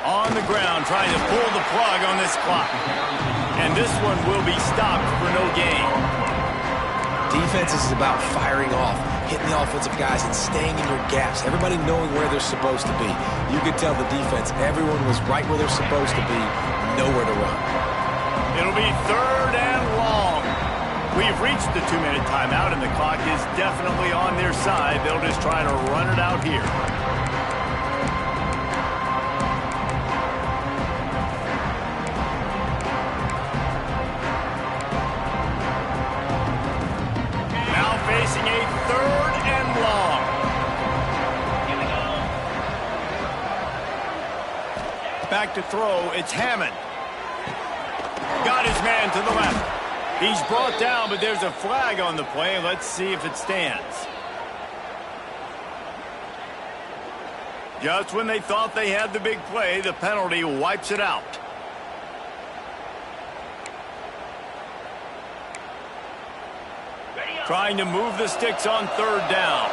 On the ground, trying to pull the plug on this clock. And this one will be stopped for no gain. Defense is about firing off, hitting the offensive guys and staying in your gaps. Everybody knowing where they're supposed to be. You could tell the defense, everyone was right where they're supposed to be, nowhere to run. It'll be third and long. We've reached the 2-minute timeout, and the clock is definitely on their side. They'll just try to run it out here. Now facing a third and long. back to throw. It's Hammond. Got his man to the left. He's brought down, but there's a flag on the play. Let's see if it stands. Just when they thought they had the big play, the penalty wipes it out. Trying to move the sticks on third down.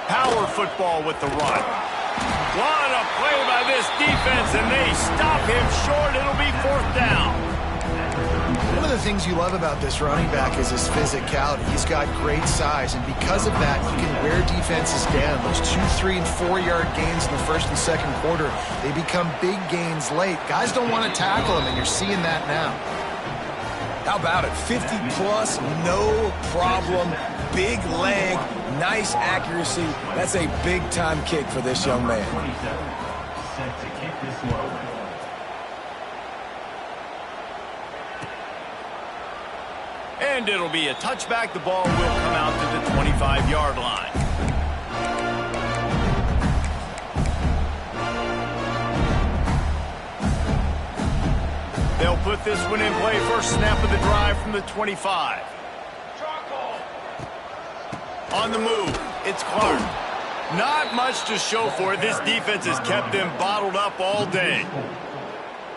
Power football with the run. What a play by this defense, and they stop him short. It'll be fourth down. One of the things you love about this running back is his physicality. He's got great size, and because of that, he can wear defenses down. Those 2, 3, and 4-yard gains in the first and second quarter, they become big gains late. Guys don't want to tackle him, and you're seeing that now. How about it? 50-plus, no problem. Big leg, nice accuracy. That's a big-time kick for this young man. Set to kick this one. And it'll be a touchback. The ball will come out to the 25-yard line. They'll put this one in play. First snap of the drive from the 25. On the move, it's Clark. Not much to show for it. This defense has kept them bottled up all day.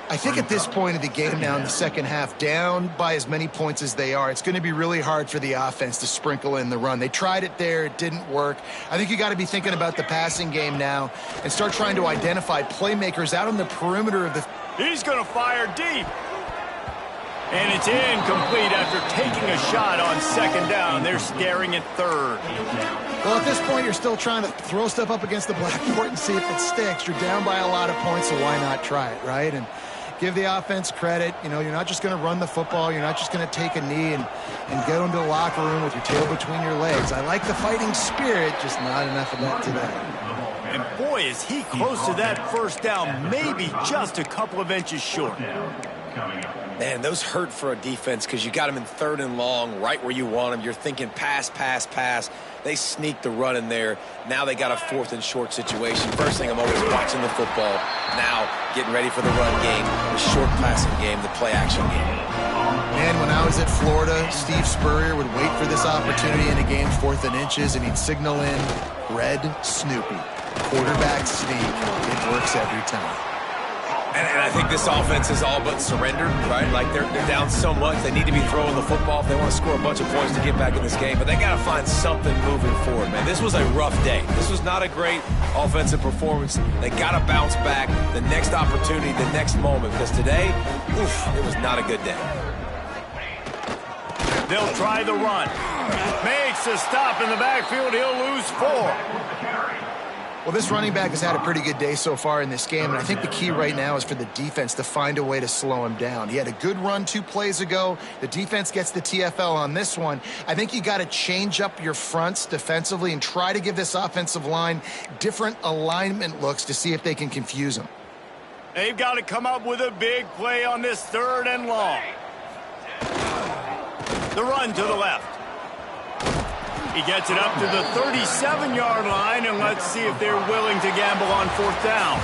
I think at this point of the game now in the second half, down by as many points as they are, it's going to be really hard for the offense to sprinkle in the run. They tried it there. It didn't work. I think you got to be thinking about the passing game now and start trying to identify playmakers out on the perimeter of the... He's going to fire deep. And it's incomplete after taking a shot on second down. They're staring at third. Well, at this point, you're still trying to throw stuff up against the blackboard and see if it sticks. You're down by a lot of points, so why not try it, right? And give the offense credit. You know, you're not just going to run the football. You're not just going to take a knee and go into the locker room with your tail between your legs. I like the fighting spirit, just not enough of that today. And boy, is he close to that first down, maybe just a couple of inches short. Man, those hurt for a defense because you got them in third and long, right where you want them. You're thinking pass, pass, pass. They sneak the run in there. Now they got a fourth and short situation. First thing, I'm always watching the football. Now getting ready for the run game, the short passing game, the play action game. Man, when I was at Florida, Steve Spurrier would wait for this opportunity in a game, 4th and inches, and he'd signal in Red Snoopy. Quarterback sneak. It works every time. And I think this offense is all but surrendered, right? Like they're down so much. They need to be throwing the football if they want to score a bunch of points to get back in this game. But they got to find something moving forward, man. This was a rough day. This was not a great offensive performance. They got to bounce back the next opportunity, the next moment. Because today, it was not a good day. They'll try the run. Makes a stop in the backfield. He'll lose 4. Well, this running back has had a pretty good day so far in this game, and I think the key right now is for the defense to find a way to slow him down. He had a good run 2 plays ago. The defense gets the TFL on this one. I think you got to change up your fronts defensively and try to give this offensive line different alignment looks to see if they can confuse him. They've got to come up with a big play on this 3rd and long. The run to the left. He gets it up to the 37-yard line, and let's see if they're willing to gamble on 4th down.